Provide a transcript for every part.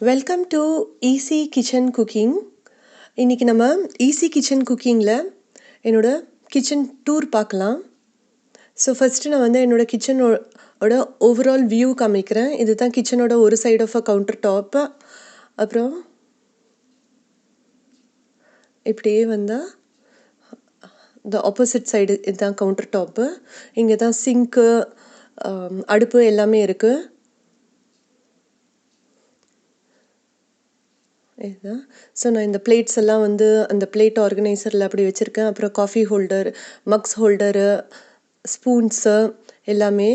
Welcome to easy kitchen cooking. இன்றைக்கி நம்ம easy kitchen குக்கிங்கில் என்னோடய கிச்சன் டூர் பார்க்கலாம். ஸோ ஃபஸ்ட்டு நான் என்னோடய கிச்சனோட ஓவரால் வியூ காமிக்கிறேன். இது தான் கிச்சனோட ஒரு side of a counter top. அப்புறம் இப்படியே வந்தால் இந்த ஆப்போசிட் சைடு இதுதான் கவுண்டர் டாப்பு. இங்கே தான் சிங்க்கு, அடுப்பு எல்லாமே இருக்குது. இதுதான். ஸோ நான் இந்த பிளேட்ஸ் எல்லாம் அந்த பிளேட் ஆர்கனைசரில் அப்படி வச்சுருக்கேன். அப்புறம் coffee holder, mugs holder, spoons எல்லாமே.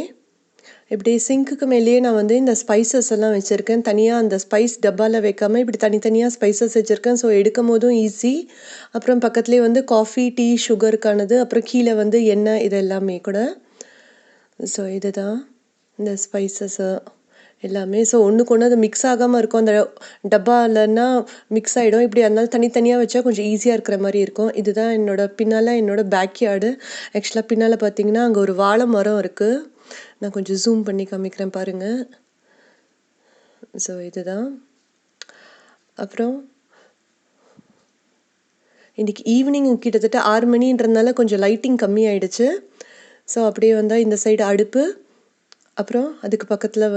இப்படி சிங்க்குக்கு மேலேயே நான் இந்த ஸ்பைசஸ் எல்லாம் வச்சுருக்கேன். தனியாக அந்த ஸ்பைஸ் டப்பாவில் வைக்காமல் இப்படி தனித்தனியாக ஸ்பைசஸ் வச்சுருக்கேன். ஸோ எடுக்கும் போதும் ஈஸி. அப்புறம் பக்கத்துலேயே காஃபி, டீ, சுகருக்கானது, அப்புறம் கீழே எண்ணெய், இது எல்லாமே கூட. ஸோ இதுதான் இந்த ஸ்பைசஸ்ஸு எல்லாமே. ஸோ ஒன்றுக்கு ஒன்று அது மிக்ஸ் ஆகாமல் இருக்கும். அந்த டப்பாலன்னா மிக்ஸ் ஆகிடும். இப்படி அதனால தனித்தனியாக வச்சா கொஞ்சம் ஈஸியாக இருக்கிற மாதிரி இருக்கும். இதுதான் என்னோட பேக்யார்டு. ஆக்சுவலாக பின்னால் பார்த்தீங்கன்னா அங்கே ஒரு வாழை மரம் இருக்குது. நான் கொஞ்சம் ஜூம் பண்ணி காமிக்கிறேன் பாருங்கள். ஸோ இதுதான். அப்புறம் இன்றைக்கி ஈவினிங் கிட்டத்தட்ட 6 மணின்றதுனால கொஞ்சம் லைட்டிங் கம்மி ஆகிடுச்சு. ஸோ அப்படியே வந்தால் இந்த சைடு அடுப்பு, அப்புறம் அதுக்கு பக்கத்தில்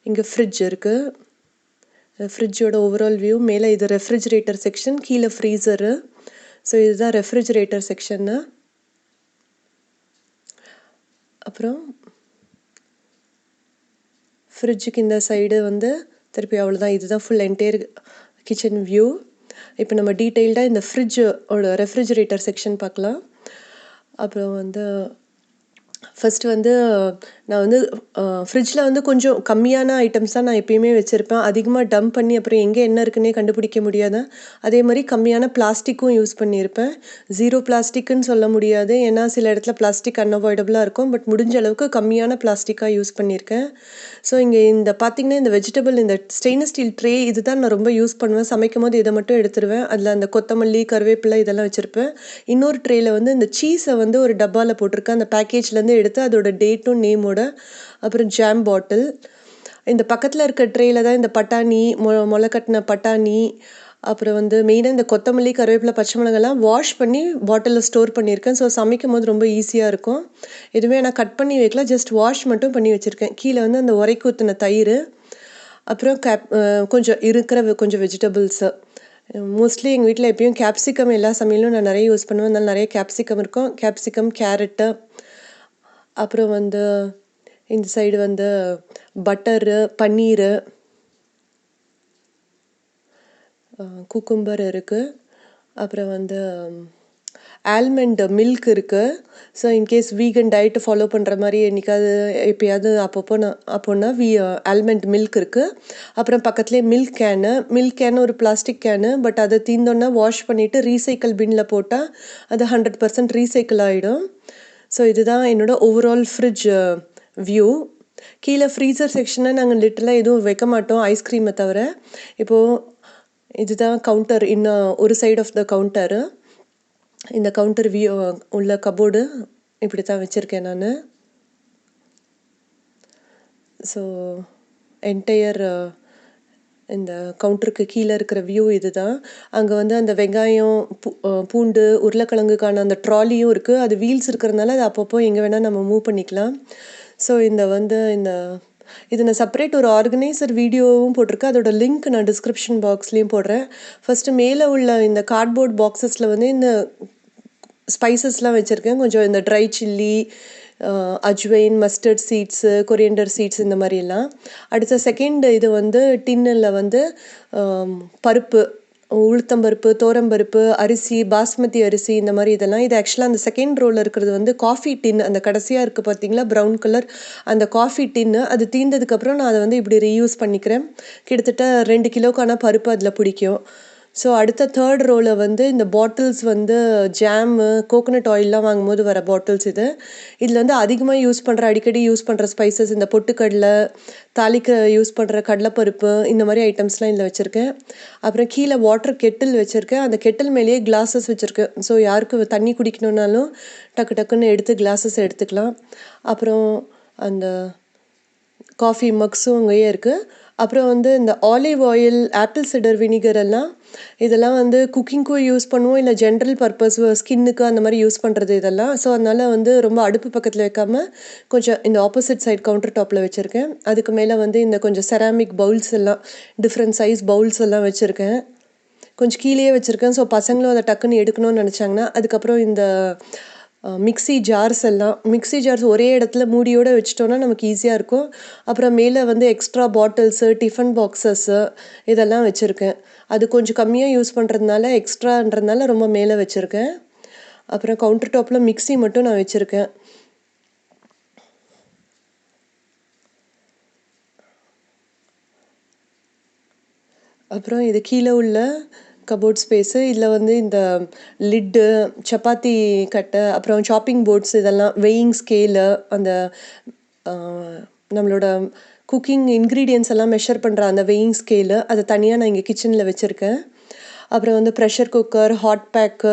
இங்கே ஃப்ரிட்ஜ் இருக்குது. ஃப்ரிட்ஜோட ஓவரால் வியூ. மேலே இது ரெஃப்ரிஜிரேட்டர் செக்ஷன், கீழே ஃப்ரீசரு. ஸோ இதுதான் ரெஃப்ரிஜிரேட்டர் செக்ஷன்னு. அப்புறம் ஃப்ரிட்ஜுக்கு இந்த சைடு திருப்பி அவ்வளோதான். இதுதான் ஃபுல் என்டையர் கிச்சன் வியூ. இப்போ நம்ம டீட்டெயில்டாக இந்த ஃப்ரிட்ஜோட ரெஃப்ரிஜிரேட்டர் செக்ஷன் பார்க்கலாம். அப்புறம் ஃபஸ்ட்டு நான் ஃப்ரிட்ஜில் கொஞ்சம் கம்மியான ஐட்டம்ஸ் தான் நான் எப்பயுமே வச்சுருப்பேன். அதிகமாக டம்ப் பண்ணி அப்புறம் எங்கே என்ன இருக்குன்னே கண்டுபிடிக்க முடியாது. அதே மாதிரி கம்மியான பிளாஸ்டிக்கும் யூஸ் பண்ணியிருப்பேன். 0 பிளாஸ்டிக்குன்னு சொல்ல முடியாது, ஏன்னா சில இடத்துல பிளாஸ்டிக் அன்அவாய்டபுளாக இருக்கும். பட் முடிஞ்ச அளவுக்கு கம்மியான பிளாஸ்டிக்காக யூஸ் பண்ணியிருக்கேன். ஸோ இங்கே பார்த்திங்கன்னா இந்த வெஜிடபிள், இந்த ஸ்டெயின்லெஸ் ஸ்டீல் ட்ரே, இது தான் நான் ரொம்ப யூஸ் பண்ணுவேன். சமைக்கும் போது இதை மட்டும் எடுத்துருவேன். அதில் அந்த கொத்தமல்லி, கருவேப்பிலை இதெல்லாம் வச்சுருப்பேன். இன்னொரு ட்ரேயில் இந்த சீஸை ஒரு டப்பாவில் போட்டிருக்கேன். அந்த பேக்கேஜ்லேருந்து எடுத்து அதோட டேட்டும் நேமோட. அப்புறம் ஜாம் பாட்டில். இந்த பக்கத்தில் இருக்க ட்ரேயில் தான் இந்த பட்டாணி, முளை கட்டின பட்டாணி, அப்புறம் மெயினாக இந்த கொத்தமல்லி, கருவேப்பிலை, பச்சை மிளகாலாம் வாஷ் பண்ணி பாட்டிலில் ஸ்டோர் பண்ணியிருக்கேன். ஸோ சமைக்கும் போது ரொம்ப ஈஸியாக இருக்கும். எதுவுமே நான் கட் பண்ணி வைக்கல, ஜஸ்ட் வாஷ் மட்டும் பண்ணி வச்சுருக்கேன். கீழே அந்த உரைக்கு ஊற்றின தயிர், அப்புறம் கொஞ்சம் கொஞ்சம் வெஜிடபிள்ஸு. மோஸ்ட்லி எங்கள் வீட்டில் எப்பயும் கேப்சிகம் எல்லா சமையலும் நான் நிறைய யூஸ் பண்ணுவேன். அதனால நிறைய கேப்சிகம் இருக்கும். கேப்சிகம், கேரட்டு, அப்புறம் இந்த சைடு பட்டரு, பன்னீரு, குக்கும்பர் இருக்குது. அப்புறம் ஆல்மண்ட் மில்க் இருக்குது. So in case vegan diet follow பண்ணுற மாதிரி எப்பயாவது அப்போனா ஆல்மண்ட் மில்க் இருக்குது. அப்புறம் பக்கத்துலேயே மில்க் கேனு ஒரு பிளாஸ்டிக் கேனு. பட் அதை தீர்ந்தோன்னா வாஷ் பண்ணிவிட்டு ரீசைக்கிள் பின்னில் போட்டால் அது 100% ரீசைக்கிள் ஆகிடும். ஸோ இதுதான் என்னோடய ஓவரால் ஃப்ரிட்ஜ் வியூ. கீழே ஃப்ரீசர் செக்ஷனை நாங்கள் லிட்டலாக எதுவும் வைக்க மாட்டோம், ஐஸ்கிரீமை தவிர. இப்போது இதுதான் கவுண்டர், இன்னும் ஒரு சைடு ஆஃப் த கவுண்டரு. இந்த கவுண்டர் வியூ உள்ள கபோர்டு இப்படி தான் வச்சுருக்கேன் நான். ஸோ என்டையர் இந்த கவுண்டருக்கு கீழே இருக்கிற வியூ இது தான். அங்கே அந்த வெங்காயம், பூண்டு, உருளைக்கிழங்குக்கான அந்த ட்ராலியும் இருக்குது. அது வீல்ஸ் இருக்கிறதுனால அது அப்பப்போ எங்கே வேணால் நம்ம மூவ் பண்ணிக்கலாம். ஸோ இது நான் செப்பரேட் ஒரு ஆர்கனைசர் வீடியோவும் போட்டிருக்கேன். அதோட லிங்க் நான் டிஸ்கிரிப்ஷன் பாக்ஸ்லேயும் போடுறேன். ஃபஸ்ட்டு மேலே உள்ள இந்த கார்ட்போர்ட் பாக்ஸஸில் இந்த ஸ்பைசஸ்லாம் வச்சுருக்கேன். கொஞ்சம் இந்த dry chilli, ajwain, mustard seeds, coriander seeds, இந்த மாதிரியெல்லாம். அடுத்த செகண்ட் இது டின்னில் பருப்பு, உளுத்தம்பருப்பு, தோரம்பருப்பு, அரிசி, பாஸ்மதி அரிசி, இந்த மாதிரி இதெல்லாம். இது ஆக்சுவலாக அந்த செகண்ட் ரோவில் இருக்கிறது காஃபி டின். அந்த கடைசியாக இருக்குது பார்த்தீங்களா, ப்ரௌன் கலர், அந்த காஃபி டின்னு. அது தீர்ந்ததுக்கப்புறம் நான் அதை இப்படி ரீயூஸ் பண்ணிக்கிறேன். கிட்டத்தட்ட 2 கிலோக்கான பருப்பு அதில் பிடிக்கும். ஸோ அடுத்த தேர்ட் ரோவில் இந்த பாட்டில்ஸ் ஜாமு, கோகோனட் ஆயிலெலாம் வாங்கும்போது வர பாட்டில்ஸ் இது. இதில் அதிகமாக அடிக்கடி யூஸ் பண்ணுற ஸ்பைசஸ், இந்த பொட்டுக்கடலை, தாளிக்க யூஸ் பண்ணுற கடலைப்பருப்பு, இந்த மாதிரி ஐட்டம்ஸ்லாம் இதில் வச்சுருக்கேன். அப்புறம் கீழே வாட்டர் கெட்டில் வச்சுருக்கேன். அந்த கெட்டில் மேலேயே கிளாஸஸ் வச்சுருக்கேன். ஸோ யாருக்கு தண்ணி குடிக்கணுன்னாலும் டக்குன்னு எடுத்து கிளாஸஸ் எடுத்துக்கலாம். அப்புறம் அந்த காஃபி மக்ஸும் அங்கேயே இருக்குது. அப்புறம் வந்து இந்த olive oil, apple cider vinegar எல்லாம் இதெல்லாம் வந்து குக்கிங்க்கும் யூஸ் பண்ணுவோம், இல்லை ஜென்ரல் பர்பஸ் ஸ்கின்னுக்கு அந்த மாதிரி யூஸ் பண்ணுறது இதெல்லாம். ஸோ அதனால் வந்து ரொம்ப அடுப்பு பக்கத்தில் வைக்காமல் கொஞ்சம் இந்த ஆப்போசிட் சைட் கவுண்டர் டாப்பில் வச்சுருக்கேன். அதுக்கு மேலே வந்து இந்த கொஞ்சம் செராமிக் பவுல்ஸ் எல்லாம், டிஃப்ரெண்ட் சைஸ் பவுல்ஸ் எல்லாம் வச்சுருக்கேன். கொஞ்சம் கீழேயே வச்சுருக்கேன். ஸோ பசங்களும் அதை டக்குன்னு எடுக்கணும்னு நினச்சாங்கன்னா. அதுக்கப்புறம் இந்த மிக்ஸி ஜார்ஸ் எல்லாம், மிக்ஸி ஜார்ஸ் ஒரே இடத்துல மூடியோடு வச்சிட்டோன்னா நமக்கு ஈஸியாக இருக்கும். அப்புறம் மேலே வந்து எக்ஸ்ட்ரா பாட்டில்ஸு, டிஃபன் பாக்ஸஸ்ஸு இதெல்லாம் வச்சுருக்கேன். அது கொஞ்சம் கம்மியாக யூஸ் பண்ணுறதுனால, எக்ஸ்ட்ரான்றதுனால ரொம்ப மேலே வச்சுருக்கேன். அப்புறம் கவுண்டர் டாப்பில் மிக்ஸி மட்டும் நான் வச்சுருக்கேன். அப்புறம் இது கீழே உள்ள கபோர்ட் ஸ்பேஸு. இதில் வந்து இந்த லிட்டு, சப்பாத்தி கட்டை, அப்புறம் சாப்பிங் போர்ட்ஸ், இதெல்லாம் வெயிங் ஸ்கேலு, அந்த நம்மளோட குக்கிங் இன்க்ரீடியன்ஸ் எல்லாம் மெஷர் பண்ணுற அந்த வெயிங் ஸ்கேலு, அதை தனியாக நான் இங்கே கிச்சனில் வச்சுருக்கேன். அப்புறம் வந்து ப்ரெஷர் குக்கர், ஹாட் பேக்கு,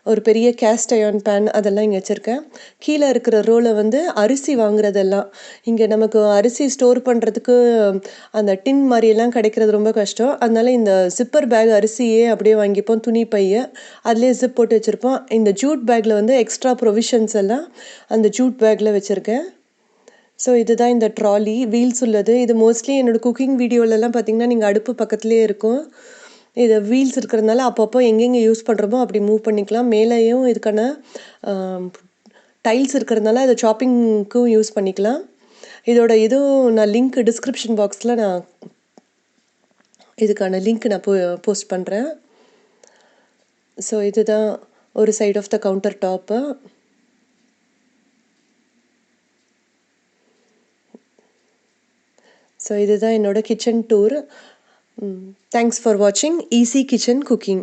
ஒரு பெரிய கேஸ்ட் அயர்ன் பேன், அதெல்லாம் இங்கே வச்சுருக்கேன். கீழே இருக்கிற ரோவில் வந்து அரிசி வாங்குறதெல்லாம். இங்கே நமக்கு அரிசி ஸ்டோர் பண்ணுறதுக்கு அந்த டின் மாதிரியெல்லாம் கிடைக்கிறது ரொம்ப கஷ்டம். அதனால இந்த ஜிப்பர் பேக் அரிசியே அப்படியே வாங்கிப்போம், துணி பையை அதிலே ஜிப் போட்டு வச்சுருப்போம். இந்த ஜூட் பேக்கில் வந்து எக்ஸ்ட்ரா ப்ரொவிஷன்ஸ் எல்லாம் அந்த ஜூட் பேக்கில் வச்சுருக்கேன். ஸோ இதுதான் இந்த ட்ராலி, வீல்ஸ் உள்ளது. இது மோஸ்ட்லி என்னோடய குக்கிங் வீடியோலலாம் பார்த்திங்கன்னா நீங்கள் அடுப்பு பக்கத்துலேயே இருக்கும். இது வீல்ஸ் இருக்கிறதுனால அப்பப்போ எங்கெங்கே யூஸ் பண்ணுறோமோ அப்படி மூவ் பண்ணிக்கலாம். மேலேயும் இதுக்கான டைல்ஸ் இருக்கிறதுனால அதை சாப்பிங்க்கும் யூஸ் பண்ணிக்கலாம். இதோட இதுவும் நான் லிங்க் டிஸ்கிரிப்ஷன் பாக்ஸில் நான் இதுக்கான லிங்க் நான் போஸ்ட் பண்ணுறேன். ஸோ இதுதான் ஒரு side of the counter top. So இதுதான் என்னோட கிச்சன் டூர். தேங்க்ஸ் ஃபார் வாட்சிங் ஈஸி கிச்சன் குக்கிங்.